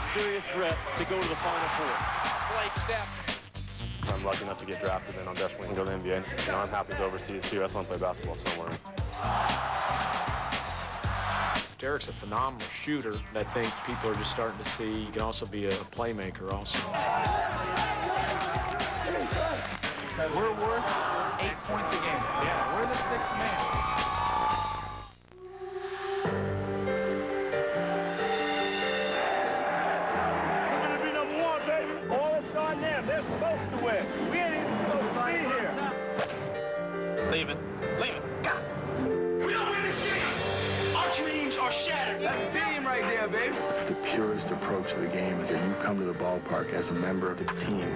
serious threat to go to the Final Four. Blake Steph. If I'm lucky enough to get drafted, then I'll definitely go to the NBA. You know, I'm happy to go overseas too. I just want to play basketball somewhere. Derek's a phenomenal shooter, and I think people are just starting to see he can also be a playmaker also. We're worth 8 points a game. Yeah, we're the sixth man. We're gonna be number one, baby. All it's on them. They're supposed to win. We ain't even supposed to be here. Leave it. Leave it. God. We don't win this game. Our dreams are shattered. That's a team right there, baby. It's the purest approach to the game is that you come to the ballpark as a member of the team,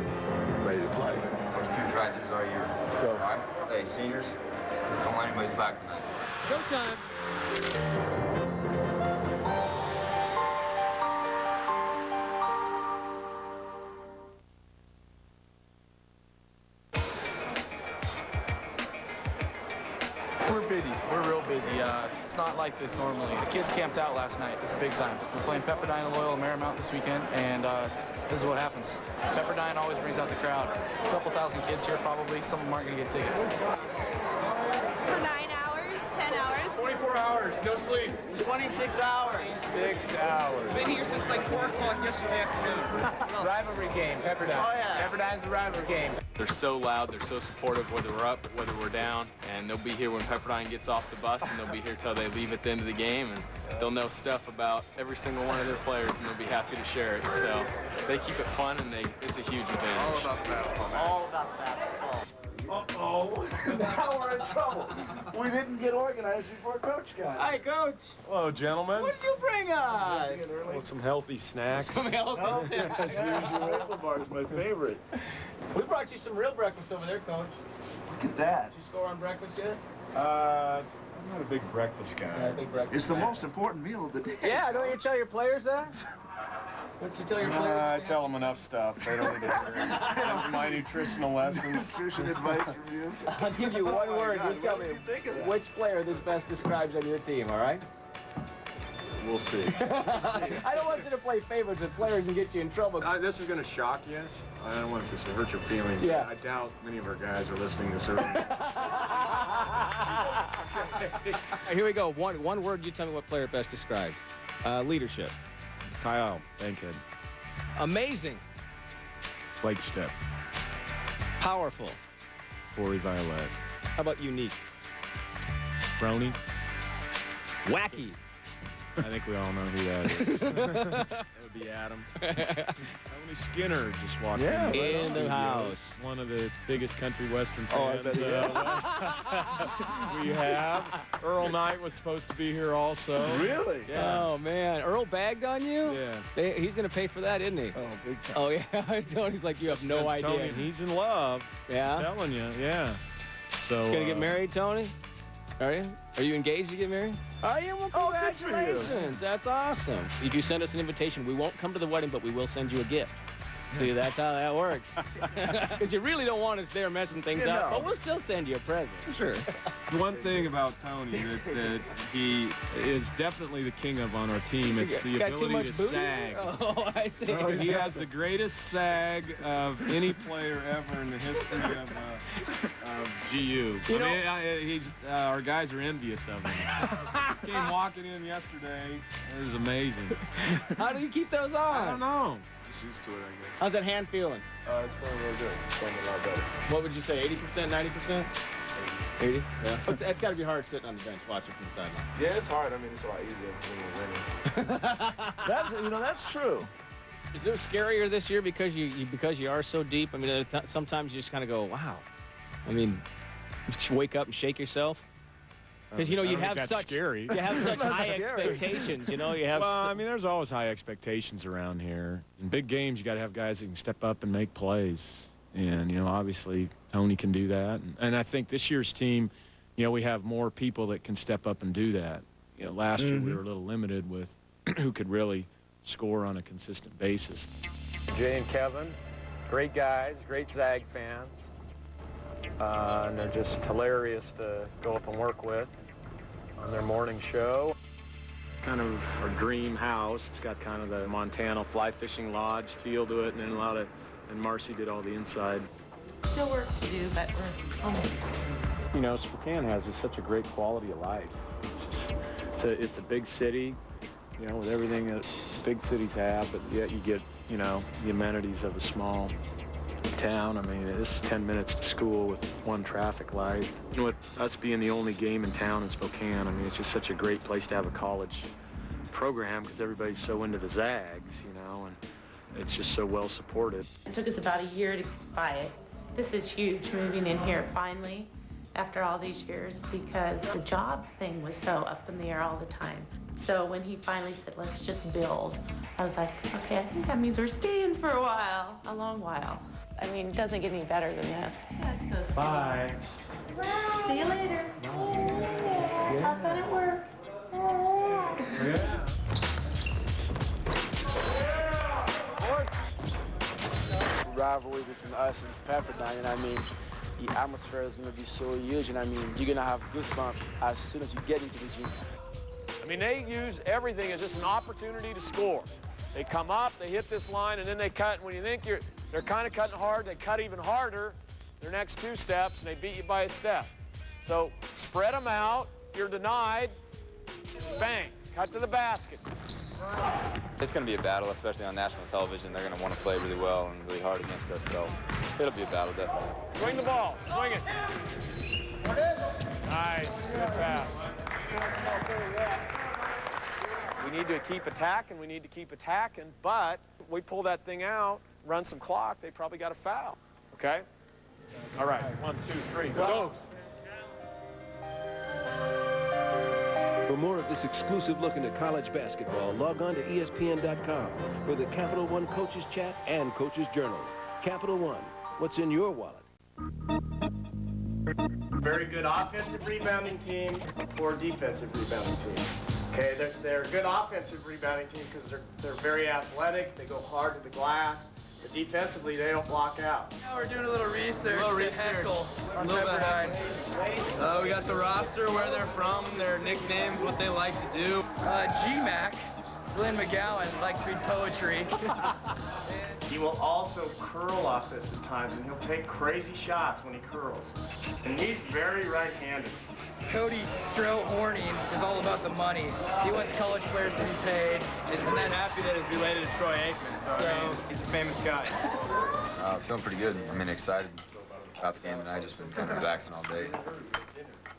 ready to play. Coach Drew's right, this is our year. Let's go. All right? Hey, seniors, don't let anybody slack tonight. Showtime. We're busy. We're real busy. It's not like this normally. The kids camped out last night. This is big time. We're playing Pepperdine and Loyola Marymount this weekend, and this is what happens. Pepperdine always brings out the crowd. A couple thousand kids here probably. Some of them aren't going to get tickets. For 9 hours, 10 hours. 24 hours, no sleep. 26 hours. 6 hours. Been here since like 4 o'clock yesterday afternoon. Rivalry game, Pepperdine. Oh, yeah. Pepperdine's the rivalry game. They're so loud, they're so supportive, whether we're up, whether we're down, and they'll be here when Pepperdine gets off the bus, and they'll be here till they leave at the end of the game, and they'll know stuff about every single one of their players, and they'll be happy to share it. So they keep it fun, and it's a huge advantage. All about basketball, man. All about basketball. Uh-oh. Now we're in trouble. We didn't get organized before Coach got Hi, Coach. Hello, gentlemen. What did you bring us? Want some healthy snacks? Some healthy snacks. Apple bar is my favorite. We brought you some real breakfast over there, Coach. Look at that. Did you score on breakfast yet? I'm not a big breakfast guy. Big breakfast. It's the most important meal of the day. Yeah, don't you tell your players that? What did you tell your players? I tell them enough stuff. They don't need to hear it. My nutritional lessons. Nutrition advice from you. I'll give you one word. God, You tell what me do you think of that? which player this best describes on your team, all right? We'll see. I don't want you to play favorites with players and get you in trouble. This is going to shock you. I don't want this to hurt your feelings. Yeah. I doubt many of our guys are listening this early. Here we go. One word. You tell me what player best described. Leadership. Kyle Bankhead. Amazing. Blake Step. Powerful. Corey Violet. How about unique? Brony. Wacky. I think we all know who that is. That would be Adam. Tony Skinner just walked in. In the house. One of the biggest country western Oh, I fans bet we have. Earl Knight was supposed to be here also. Really? Yeah. Oh, man. Earl bagged on you? Yeah. He's going to pay for that, isn't he? Oh, big time. Oh, yeah. Tony's like, you have no Since idea. Tony, he's in love. Yeah? I'm telling you, yeah. So. Gonna get married, Tony? Are you? Are you engaged to get married? Are you? Well, Oh, good for you. congratulations. That's awesome. If you send us an invitation, we won't come to the wedding, but we will send you a gift. See, that's how that works. Because you really don't want us there messing things You up, know. but we'll still send you a present. Sure. One thing about Tony that he is definitely the king of on our team, it's the Got too ability much to booty? sag. Oh, I see. He has the greatest sag of any player ever in the history of GU. Our guys are envious of him. Came walking in yesterday. It was amazing. How do you keep those on? I don't know. Just used to it, I guess. How's that hand feeling? It's feeling real good. It's feeling a lot better. What would you say, 80%, 90%? 80? Yeah. It's got to be hard sitting on the bench watching from the sideline. Yeah, it's hard. I mean, it's a lot easier when you're winning. That's true. Is it scarier this year because you are so deep? I mean, sometimes you just kind of go, wow. I mean, you just wake up and shake yourself. Because you have such scary. You have such high scary. expectations. You have. Well, I mean, there's always high expectations around here. In big games, you got to have guys that can step up and make plays. And obviously Tony can do that. And I think this year's team, we have more people that can step up and do that. Last year we were a little limited with who could really score on a consistent basis. Jay and Kevin, great guys, great Zag fans. And they're just hilarious to go up and work with on their morning show. kind of our dream house. It's got kind of the Montana fly fishing lodge feel to it, and then and Marcy did all the inside. Still work to do, but we're almost. You know, Spokane has such a great quality of life. It's a big city, you know, with everything that big cities have, but yet you get, you know, the amenities of a small town. I mean, this is 10 minutes to school with one traffic light. And with us being the only game in town in Spokane, I mean, it's just such a great place to have a college program because everybody's so into the Zags, you know, and it's just so well supported. It took us about a year to buy it. This is huge, moving in here finally after all these years, because the job thing was so up in the air all the time. So when he finally said, let's just build, I was like, okay, I think that means we're staying for a while, a long while. I mean, it doesn't get any better than this. That's so Bye. sweet. See you later. Have fun at work. Rivalry between us and Pepperdine, and I mean, the atmosphere is going to be so huge, and I mean, you're going to have goosebumps as soon as you get into the gym. I mean, they use everything as just an opportunity to score. They come up, they hit this line, and then they cut. And when you think they're kind of cutting hard, they cut even harder their next two steps, and they beat you by a step. So spread them out. If you're denied, bang, cut to the basket. It's going to be a battle, especially on national television. They're going to want to play really well and really hard against us, so it'll be a battle, definitely. Swing the ball, swing it. Nice, good pass. We need to keep attacking, but we pull that thing out, run some clock, they probably got a foul, okay? All right, 1, 2, 3, go. For more of this exclusive look into college basketball, log on to ESPN.com for the Capital One Coaches Chat and Coaches Journal. Capital One, what's in your wallet? Very good offensive rebounding team or defensive rebounding team. Okay, they're a good offensive rebounding team because they're very athletic. They go hard to the glass. But defensively, they don't block out. Now we're doing a little research to heckle on Pepperdine. We got the roster, where they're from, their nicknames, what they like to do. G-Mac, Glenn McGowan, likes to read poetry. He will also curl off this at times, and he'll take crazy shots when he curls. And he's very right-handed. Cody Stroh-Horning is all about the money. He wants college players to be paid. He's pretty happy that he's related to Troy Aikman, so he's a famous guy. Feeling pretty good. I mean, excited about the game tonight. Just been kind of relaxing all day.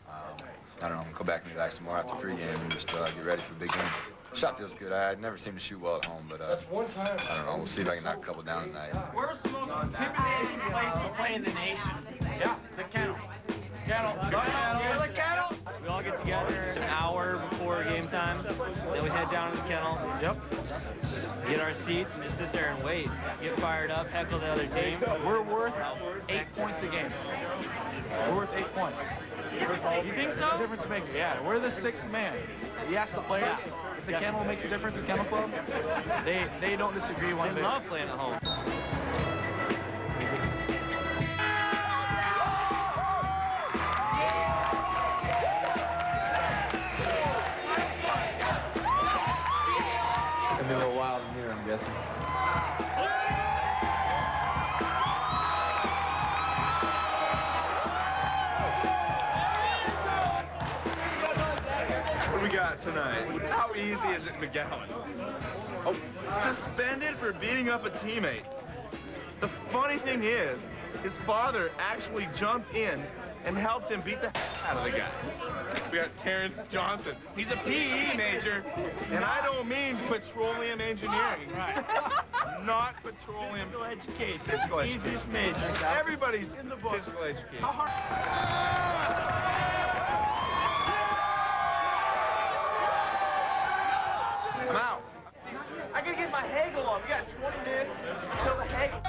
I don't know, I'm gonna go back and relax some more after pregame and just get ready for the big game. Shot feels good. I never seem to shoot well at home, but I don't know. We'll see if I can knock a couple down tonight. Where's the most intimidating place to play in the nation? Yeah, the kennel. Kennel. The kennel. We all get together an hour before game time. Then we head down to the kennel. Yep. Get our seats and just sit there and wait. Get fired up, heckle the other team. We're worth 8 points a game. We're worth 8 points. You think so? It's a difference maker, yeah. We're the sixth man. You ask the players if the kennel makes a difference, the kennel club, they don't disagree one bit. They love playing at home. It's gonna be a little wild in here, I'm guessing. What do we got tonight? How easy is it, McGowan? Oh, suspended for beating up a teammate. The funny thing is, his father actually jumped in and helped him beat the out of the guy. We got Terrence Johnson. He's a PE major, and I don't mean petroleum engineering. Right. Not petroleum. Physical education. Physical education. Easiest major. Everybody's in the book. Physical education. How hard? I'm out. I gotta get my haggle on. We got 20 minutes until the haggle.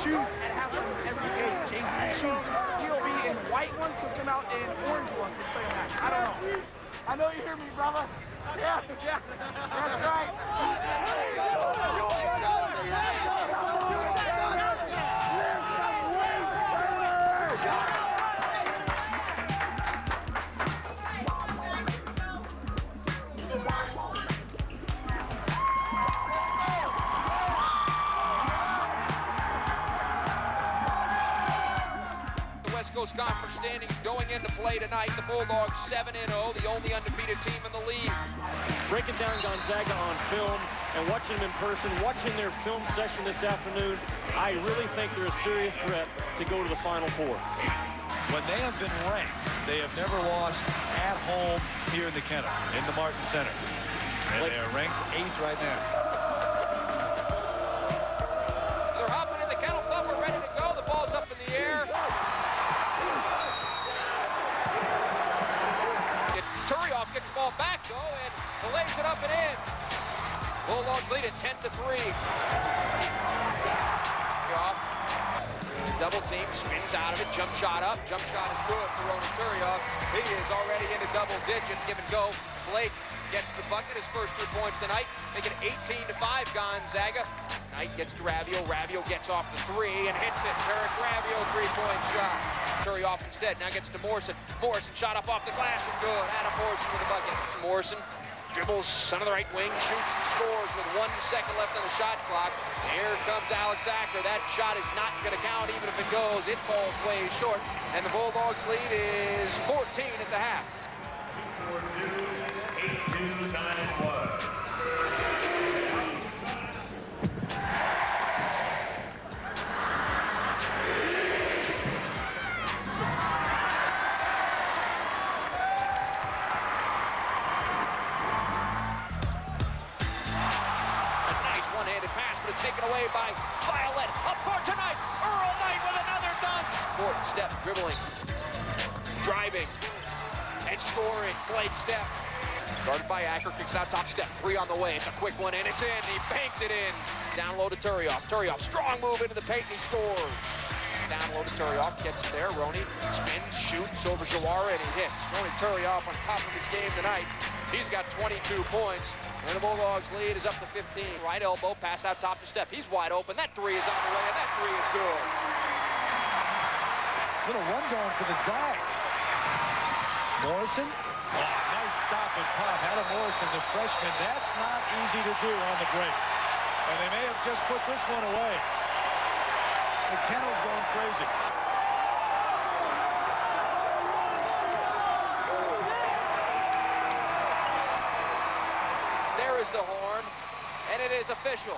shoes at halftime every game, changes his shoes. He'll be in white ones, he'll come out in orange ones in the second half. I don't know. I know you hear me, brother. Yeah, that's right. West Coast Conference standings going into play tonight. The Bulldogs 7-0, the only undefeated team in the league. Breaking down Gonzaga on film and watching them in person, watching their film session this afternoon, I really think they're a serious threat to go to the Final Four. When they have been ranked, they have never lost at home here in the Kennel, in the Martin Center. And they are ranked 8th right now. They're hopping in the Kennel Club. We're ready to go. The ball's up in the air. Turioff gets the ball back, though, and lays it up and in. Bulldogs lead at 10-3. Double team, spins out of it, jump shot up. Jump shot is good for Ronnie Turioff. He is already into double digits. Give and go. Blake gets the bucket, his first 2 points tonight. Make it 18-5 Gonzaga. Knight gets to Ravio. Ravio gets off the 3 and hits it. Tarek Ravio, 3-point shot. Turioff instead now gets to Morrison. Morrison shot up off the glass and good. Adam Morrison with the bucket. Morrison dribbles under the right wing, shoots and scores with 1 second left on the shot clock. Here comes Alex Acker. That shot is not going to count even if it goes. It falls way short. And the Bulldogs lead is 14 at the half. 8-2, 9-1. Taken away by Violet. Up court tonight. Earl Knight with another dunk. Court step, dribbling, driving, and scoring. Blake step. Started by Acker, kicks out top step. 3 on the way. It's a quick one, and it's in. He banked it in. Down low to Turioff. Turioff, strong move into the paint, and he scores. Down low to Turioff, gets it there. Roney spins, shoots over Jawara, and he hits. Roney Turioff on top of his game tonight. He's got 22 points. And the Bulldogs lead is up to 15. Right elbow, pass out top to step. He's wide open. That 3 is on the way, and that 3 is good. Little run going for the Zags. Morrison. Oh, nice stop and pop. Adam Morrison, the freshman. That's not easy to do on the break. And they may have just put this one away. The Kennel's going crazy. Is the horn, and it is official.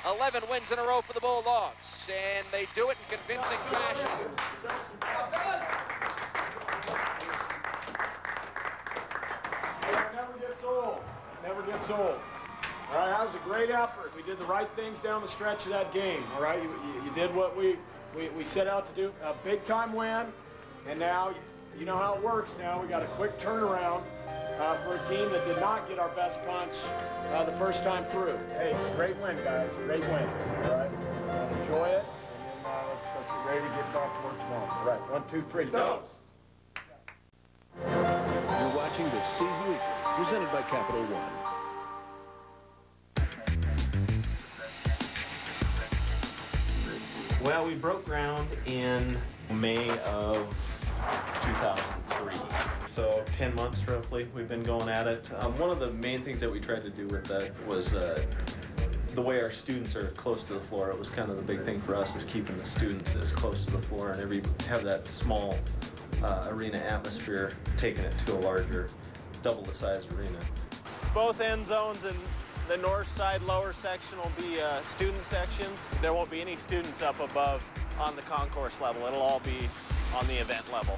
11 wins in a row for the Bulldogs, and they do it in convincing fashion. It never gets old. Never gets old. All right, that was a great effort. We did the right things down the stretch of that game. All right, you did what we set out to do. A big-time win, and now you know how it works. Now we got a quick turnaround. For a team that did not get our best punch the first time through. Hey, great win, guys. Great win. All right. Enjoy it. And then let's get ready to get back to work tomorrow. All right. 1, 2, 3. Go. You're watching the Season Weekly, presented by Capital One. Well, we broke ground in May of 2003. So 10 months roughly we've been going at it. One of the main things that we tried to do with that was the way our students are close to the floor. It was kind of the big thing for us, is keeping the students as close to the floor and have that small arena atmosphere, taking it to a larger, double the size arena. Both end zones and the north side lower section will be student sections. There won't be any students up above on the concourse level. It'll all be on the event level.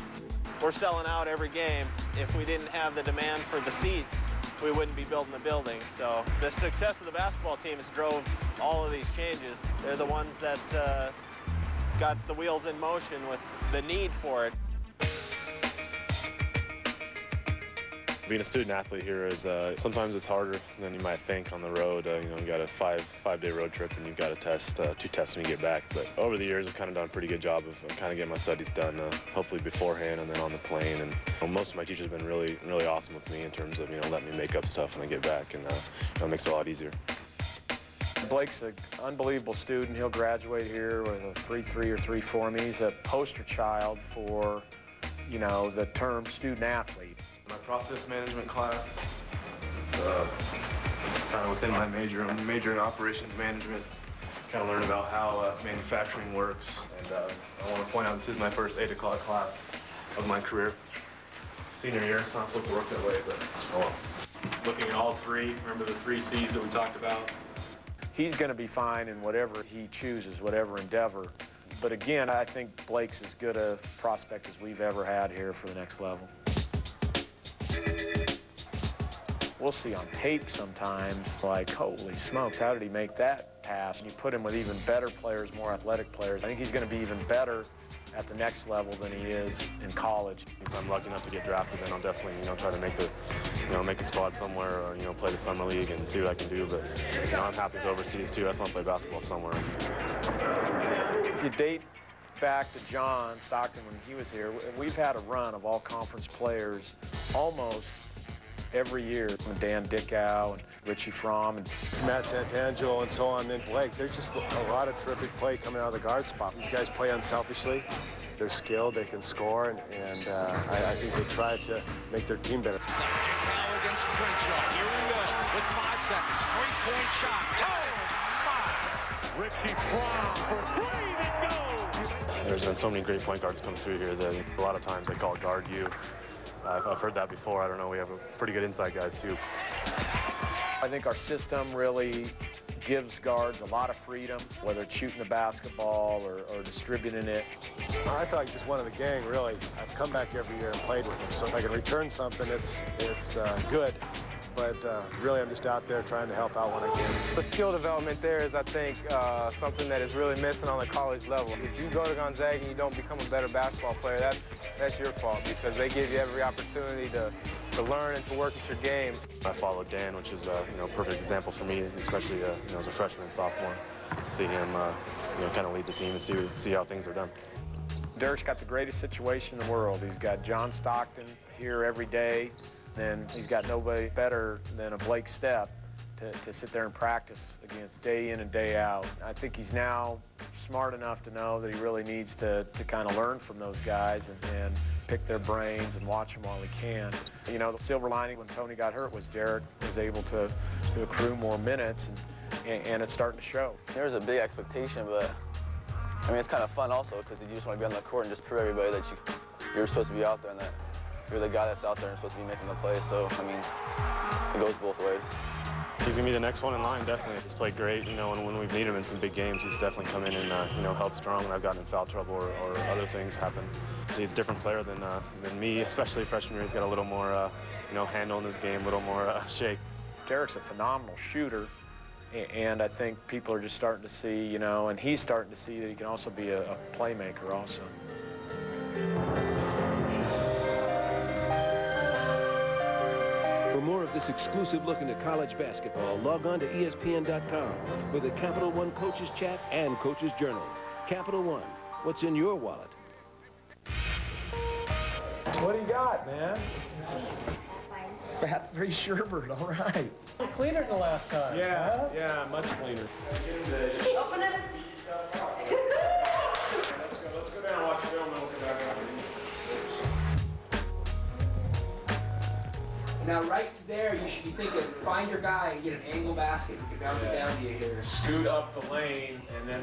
We're selling out every game. If we didn't have the demand for the seats, we wouldn't be building the building. So the success of the basketball team has drove all of these changes. They're the ones that got the wheels in motion with the need for it. Being a student athlete here is sometimes it's harder than you might think on the road. You know, you got a five-day road trip and you've got to test 2 tests when you get back. But over the years, I've kind of done a pretty good job of kind of getting my studies done, hopefully beforehand and then on the plane. And you know, most of my teachers have been really, really awesome with me in terms of letting me make up stuff when I get back, and it makes it a lot easier. Blake's an unbelievable student. He'll graduate here with a 3.3 or 3.4. He's a poster child for, the term student athlete. My process management class, it's kind of within my major. I'm majoring in operations management. Kind of learn about how manufacturing works. And I want to point out this is my first 8 o'clock class of my career. Senior year, it's not supposed to work that way, but oh well. Looking at all 3, remember the 3 C's that we talked about? He's going to be fine in whatever he chooses, whatever endeavor. But again, I think Blake's as good a prospect as we've ever had here for the next level. We'll see on tape sometimes, like, holy smokes, how did he make that pass? And you put him with even better players, more athletic players. I think he's going to be even better at the next level than he is in college. If I'm lucky enough to get drafted, then I'll definitely, try to make the, make a spot somewhere, or play the summer league and see what I can do. But I'm happy with overseas too. I just want to play basketball somewhere. If you date back to John Stockton when he was here, we've had a run of all-conference players almost every year. Dan Dickow and Richie Fromm and Matt Santangelo and so on, and Blake. There's just a lot of terrific play coming out of the guard spot. These guys play unselfishly. They're skilled, they can score, and I think they try to make their team better. Dickow against Crenshaw. Here we go with 5 seconds. 3-point shot. Oh, my! Richie Fromm for 3 to go. There's been so many great point guards come through here that a lot of times they call it guard you. I've heard that before. I don't know. We have pretty good inside guys, too. I think our system really gives guards a lot of freedom, whether it's shooting the basketball or distributing it. I thought like just one of the gang, really. I've come back every year and played with them, so if I can return something, it's good. But really, I'm just out there trying to help out when I can. The skill development there is, I think, something that is really missing on the college level. If you go to Gonzaga and you don't become a better basketball player, that's your fault, because they give you every opportunity to learn and to work at your game. I followed Dan, which is a perfect example for me, especially as a freshman and sophomore. See him kind of lead the team and see how things are done. Derek's got the greatest situation in the world. He's got John Stockton here every day. Then he's got nobody better than a Blake Stepp to sit there and practice against day in and day out. I think he's now smart enough to know that he really needs to kind of learn from those guys and pick their brains and watch them while he can. The silver lining when Tony got hurt was Derek was able to accrue more minutes, and it's starting to show. There's a big expectation, but I mean, it's kind of fun also, because you just want to be on the court and just prove everybody that you're supposed to be out there and that you're the guy that's out there and supposed to be making the play. So, I mean, it goes both ways. He's going to be the next one in line, definitely. He's played great, when we've needed him in some big games, he's definitely come in and, held strong when I've gotten in foul trouble or other things happen. He's a different player than me, especially freshman year. He's got a little more, handle in his game, a little more shake. Derek's a phenomenal shooter, and I think people are just starting to see, and he's starting to see that he can also be a playmaker also. For more of this exclusive look into college basketball, log on to ESPN.com for the Capital One Coaches Chat and Coaches Journal. Capital One, what's in your wallet? What do you got, man? Fat-free sherbet, all right. Cleaner than the last time. Yeah, yeah, much cleaner. Open it. Let's go down and watch film, and we'll come back up. Now, right there, you should be thinking, find your guy and get an angle basket. You can bounce it down to you here. Scoot up the lane, and then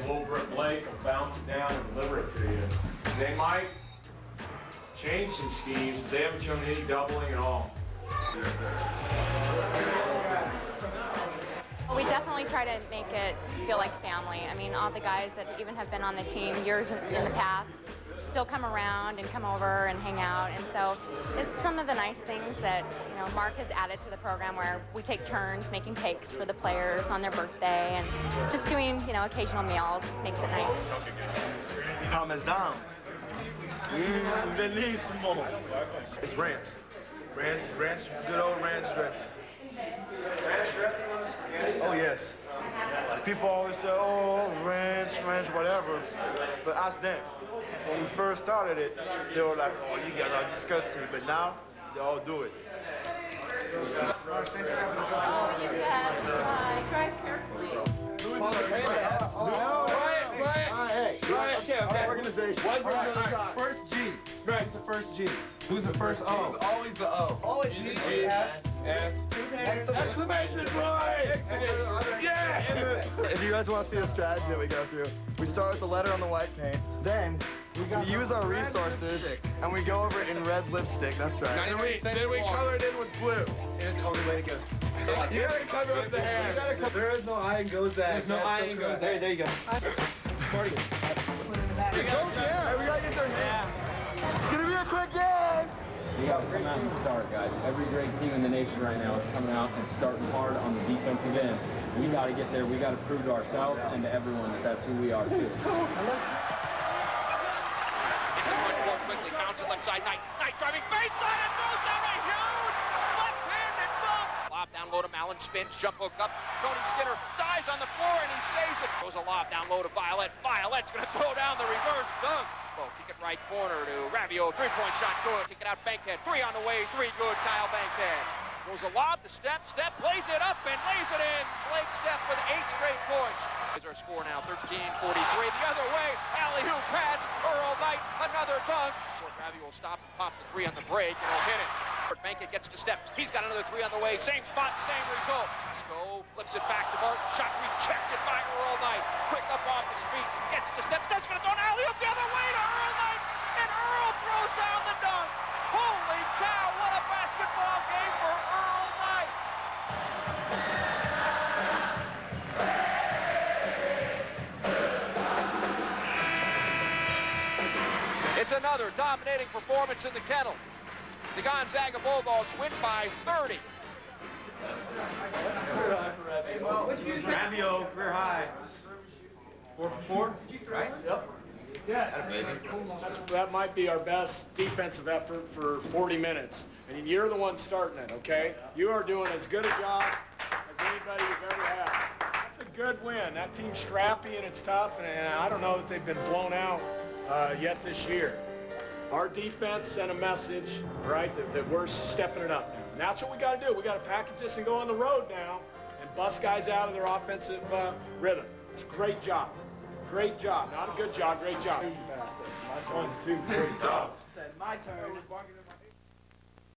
Blake will bounce it down and deliver it to you. They might change some schemes, but they haven't shown any doubling at all. We definitely try to make it feel like family. I mean, all the guys that even have been on the team years in the past still come around and come over and hang out. And so it's some of the nice things that, Mark has added to the program, where we take turns making cakes for the players on their birthday and just doing, occasional meals makes it nice. Parmesan. Bellissimo. It's ranch. Good old ranch dressing. Ranch dressing on the spaghetti? Oh, yes. People always say, oh, ranch, whatever. But ask them. When we first started it, they were like, oh, you guys are disgusting. But now, they all do it. Drive carefully. Okay. Organization. One person at a time. First G. Right. Who's the first G? Who's the first O? It's always the O. Always G. S. Exclamation point! Yeah! If you guys want to see the strategy that we go through, we start with the letter on the white paint. Then we use our resources and we go over it in red lipstick. That's right. Then we color it in with blue. Here's the only way to go. You gotta cover up the hand. There is no I in Gonzaga. There's no I in Gonzaga. There you go. Hey, we gotta get their hands. It's gonna be a quick game. We got to come out and start, guys. Every great team in the nation right now is coming out and starting hard on the defensive end. We got to get there. We got to prove to ourselves and to everyone that that's who we are, too. It's a run forward quickly, bounce it left side, Knight driving baseline and throws down a huge left-handed dunk. Lob down low to Mallon, spins, jump hook up. Tony Skinner dives on the floor and he saves it. Goes a lob down low to Violet. Violet's gonna throw down the reverse dunk. Kick it right corner to Ravio, three-point shot good. Kick it out, Bankhead, three on the way, three good, Kyle Bankhead. Goes a lob to Step, plays it up and lays it in. Blake Step with 8 straight points. Is our score now 13-43. The other way, alley-oop pass, Earl Knight, another dunk. Ravio will stop and pop the three on the break and he'll hit it. Bankhead gets to Step, he's got another three on the way, same spot, same result. Sco flips it back to Martin, shot rejected by Earl Knight. Quick up off his feet, gets to Step, Step's gonna throw an alley-oop the other way to Earl Knight, and Earl throws down the dunk. Holy cow, what a basketball game for Earl Knight! It's another dominating performance in the kennel. The Gonzaga Bulldogs win by 30. Ravio, career high. 4 for 4? Right? Yep. Yeah. That might be our best defensive effort for 40 minutes. And you're the one starting it, okay? You are doing as good a job as anybody you've ever had. That's a good win. That team's scrappy and it's tough, and I don't know that they've been blown out yet this year. Our defense sent a message, right, that we're stepping it up now. And that's what we got to do. We got to package this and go on the road now and bust guys out of their offensive rhythm. It's a great job. Great job. Not a good job, great job. 1, 2, 3. My turn.